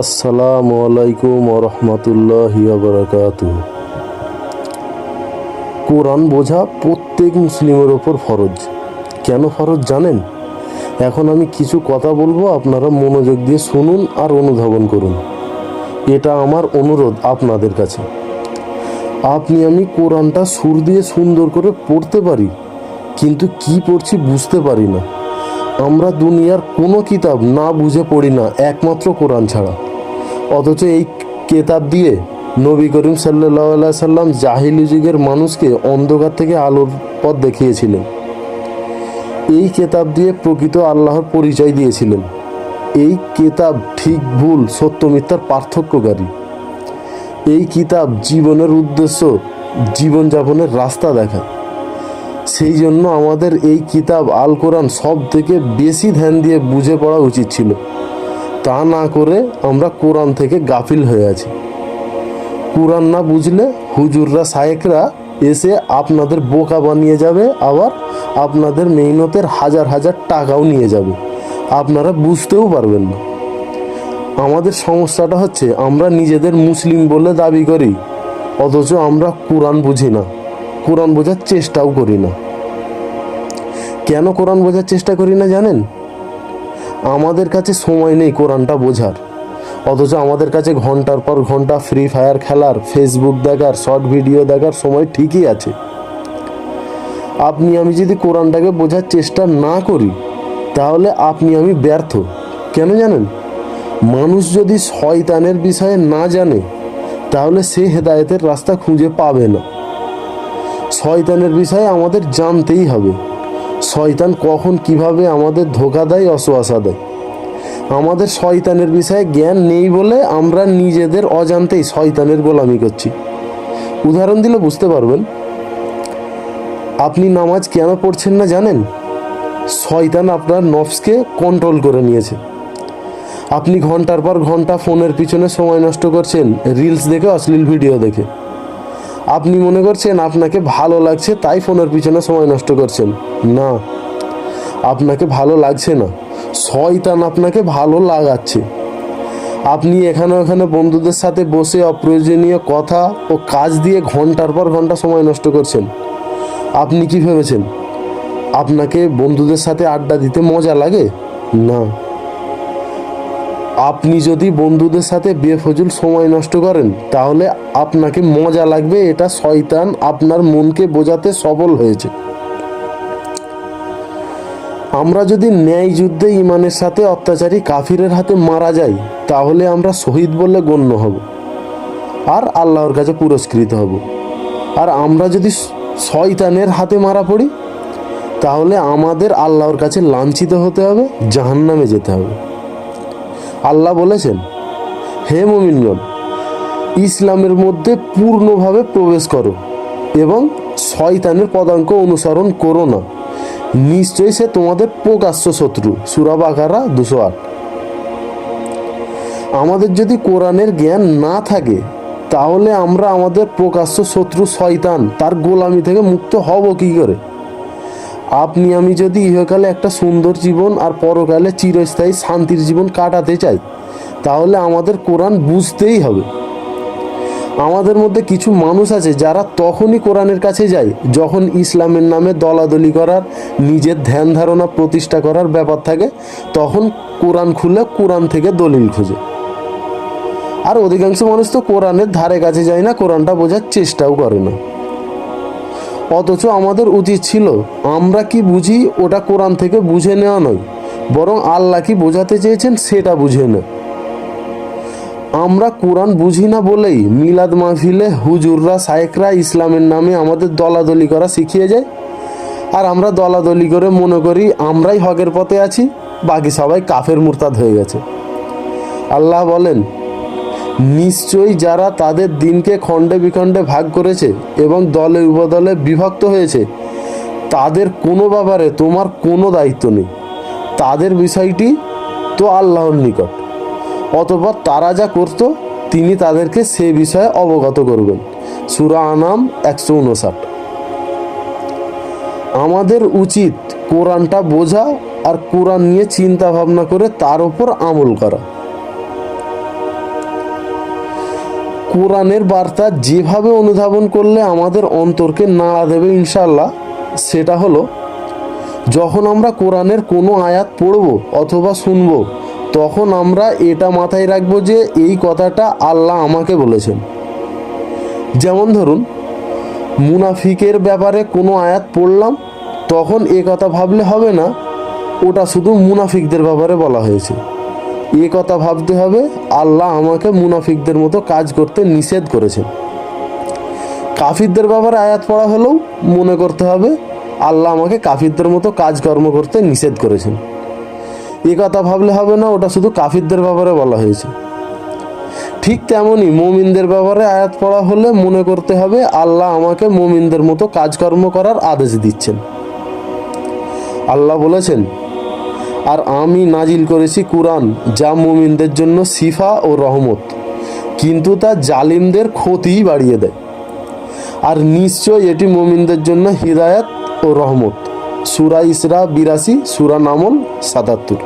আসসালামু আলাইকুম ওরহমতুল্লাহি ওয়াবারাকাতুহু। কোরআন বোঝা প্রত্যেক মুসলিমের ওপর ফরজ। কেন ফরজ জানেন? এখন আমি কিছু কথা বলবো, আপনারা মনোযোগ দিয়ে শুনুন আর অনুধাবন করুন। এটা আমার অনুরোধ আপনাদের কাছে। আপনি আমি কোরআনটা সুর দিয়ে সুন্দর করে পড়তে পারি, কিন্তু কি পড়ছি বুঝতে পারি না। আমরা দুনিয়ার কোনো কিতাব না বুঝে পড়ি না, একমাত্র কোরআন ছাড়া। অথচ এই কিতাব দিয়ে নবী করিম সাল্লাল্লাহু আলাইহি সাল্লাম জাহিলি যুগের মানুষকে অন্ধকার থেকে আলোর পথ দেখিয়েছিলেন। এই কিতাব দিয়ে প্রকৃত আল্লাহর পরিচয় দিয়েছিলেন। এই কিতাব ঠিক ভুল, সত্য মিথ্যার পার্থক্যকারী। এই কিতাব জীবনের উদ্দেশ্য, জীবনযাপনের রাস্তা দেখায়। সেই জন্য আমাদের এই কিতাব আল কোরআন সব থেকে বেশি ধ্যান দিয়ে বুঝে পড়া উচিত ছিল। তা না করে আমরা কোরআন থেকে গাফিল হয়ে আছি। কোরআন না বুঝলে হুজুররা শায়েকরা এসে আপনাদের বোকা বানিয়ে যাবে, আবার আপনাদের মেহনতের হাজার হাজার টাকাও নিয়ে যাবে, আপনারা বুঝতেও পারবেন না। আমাদের সমস্যাটা হচ্ছে আমরা নিজেদের মুসলিম বলে দাবি করি, অথচ আমরা কোরআন বুঝি না, কোরআন বোঝার চেষ্টাও করি না। কেন কোরআন বোঝার চেষ্টা করি না জানেন? আমাদের কাছে সময় নেই কোরআনটা বোঝার, অথচ আমাদের কাছে ঘন্টার পর ঘন্টা ফ্রি ফায়ার খেলার, ফেসবুক দেখার, শর্ট ভিডিও দেখার সময় ঠিকই আছে। আপনি আমি যদি কোরআনটাকে বোঝার চেষ্টা না করি, তাহলে আপনি আমি ব্যর্থ। কেন জানেন? মানুষ যদি শয়তানের বিষয়ে না জানে, তাহলে সে হেদায়েতের রাস্তা খুঁজে পাবে না। শয়তানের বিষয়ে আমাদের জানতেই হবে। শয়তান কখন কিভাবে আমাদের ধোঁকা দেয়, অসুয়াশা দেয়। আমাদের শয়তানের বিষয়ে জ্ঞান নেই বলে আমরা নিজেদের অজান্তেই শয়তানের গোলামি করছি। উদাহরণ দিলে বুঝতে পারবেন। আপনি নামাজ কেন পড়ছেন না জানেন? শয়তান আপনার নফসকে কন্ট্রোল করে নিয়েছে। আপনি ঘন্টার পর ঘন্টা ফোনের পিছনে সময় নষ্ট করছেন, রিলস দেখে, অশ্লীল ভিডিও দেখে। আপনি মনে করছেন আপনাকে ভালো লাগছে, তাই ফোনের পিছনে সময় নষ্ট করছেন। না, আপনাকে ভালো লাগছে না, শয়তান আপনাকে ভালো লাগাচ্ছে। আপনি এখানে ওখানে বন্ধুদের সাথে বসে অপ্রয়োজনীয় কথা ও কাজ দিয়ে ঘন্টার পর ঘন্টা সময় নষ্ট করছেন। আপনি কি ভেবেছেন আপনাকে বন্ধুদের সাথে আড্ডা দিতে মজা লাগে? না। আপনি যদি বন্ধুদের সাথে বেফজুল সময় নষ্ট করেন, তাহলে আপনাকে মজা লাগবে, এটা শয়তান আপনার মনকে বোঝাতে সফল হয়েছে। আমরা যদি ন্যায় যুদ্ধে ইমানের সাথে অত্যাচারী কাফিরের হাতে মারা যাই, তাহলে আমরা শহীদ বলে গণ্য হব আর আল্লাহর কাছে পুরস্কৃত হব। আর আমরা যদি শয়তানের হাতে মারা পড়ি, তাহলে আমাদের আল্লাহর কাছে লাঞ্ছিত হতে হবে, জাহান্নামে যেতে হবে। আল্লাহ বলেছেন, হে মুমিনগণ, ইসলামের মধ্যে পূর্ণভাবে প্রবেশ করো এবং শয়তানের পদাঙ্ক অনুসরণ করো না, নিশ্চয়ই সে তোমাদের প্রকাশ্য শত্রু। সূরা বাকারা 208। আমাদের যদি কোরআনের জ্ঞান না থাকে, তাহলে আমরা আমাদের প্রকাশ্য শত্রু শয়তান তার গোলামি থেকে মুক্ত হব কি করে? আপনি আমি যদি ইহকালে একটা সুন্দর জীবন আর পরকালে চিরস্থায়ী শান্তির জীবন কাটাতে চাই, তাহলে আমাদের কোরআন বুঝতেই হবে। আমাদের মধ্যে কিছু মানুষ আছে যারা তখনই কোরআনের কাছে যায় যখন ইসলামের নামে দলাদলি করার, নিজের ধ্যান ধারণা প্রতিষ্ঠা করার ব্যাপার থাকে, তখন কোরআন খুলে কোরআন থেকে দলিল খোঁজে। আর অধিকাংশ মানুষ তো কোরআনের ধারে কাছে যায় না, কোরআনটা বোঝার চেষ্টাও করে না। অথচ আমাদের উচিত ছিল আমরা কি বুঝি ওটা কোরআন থেকে বুঝে নেওয়া নয়, বরং আল্লাহ কি বোঝাতে চেয়েছেন সেটা বুঝে নেয়। আমরা কোরআন বুঝি না বলেই মিলাদ মাহফিলে হুজুররা শায়েকরা ইসলামের নামে আমাদের দলাদলি করা শিখিয়ে যায়। আর আমরা দলাদলি করে মনে করি আমরাই হকের পথে আছি, বাকি সবাই কাফের মুরতাদ হয়ে গেছে। আল্লাহ বলেন, নিশ্চয়ই যারা তাদের দিনকে খণ্ডে বিখণ্ডে ভাগ করেছে এবং দলে উপদলে বিভক্ত হয়েছে, তাদের কোনো ব্যাপারে তোমার কোনো দায়িত্ব নেই। তাদের বিষয়টি তো আল্লাহর নিকট। অতঃপর তারা যা করত, তিনি তাদেরকে সে বিষয়ে অবগত করবেন। সূরা আনাম 159। আমাদের উচিত কোরআনটা বোঝা আর কোরআন নিয়ে চিন্তা ভাবনা করে তার উপর আমল করা। কোরআনের বার্তা যেভাবে অনুধাবন করলে আমাদের অন্তরকে নাড়া দেবে ইনশাআল্লাহ, সেটা হলো যখন আমরা কোরআনের কোনো আয়াত পড়ব অথবা শুনব, তখন আমরা এটা মাথায় রাখবো যে এই কথাটা আল্লাহ আমাকে বলেছেন। যেমন ধরুন, মুনাফিকের ব্যাপারে কোনো আয়াত পড়লাম, তখন এ কথা ভাবলে হবে না ওটা শুধু মুনাফিকদের ব্যাপারে বলা হয়েছে। এ কথা ভাবতে হবে আল্লাহ আমাকে মুনাফিকদের মতো কাজ করতে নিষেধ করেছেন। কাফিরদের ব্যাপারে আয়াত পড়া হলেও মনে করতে হবে আল্লাহ আমাকে কাফিরদের মতো কাজকর্ম করতে নিষেধ করেছেন। এ কথা ভাবলে হবে না ওটা শুধু কাফিরদের ব্যাপারে বলা হয়েছে। ঠিক তেমনই মুমিনদের ব্যাপারে আয়াত পড়া হলে মনে করতে হবে আল্লাহ আমাকে মুমিনদের মতো কাজকর্ম করার আদেশ দিচ্ছেন। আল্লাহ বলেছেন, আর আমি নাজিল করেছি কুরআন, যা মুমিনদের জন্য শিফা ও রহমত, কিন্তু তা জালিমদের ক্ষতিই বাড়িয়ে দেয়। আর নিশ্চয় এটি মুমিনদের জন্য হিদায়াত ও রহমত। সূরা ইসরা 82, সূরা নামল 77।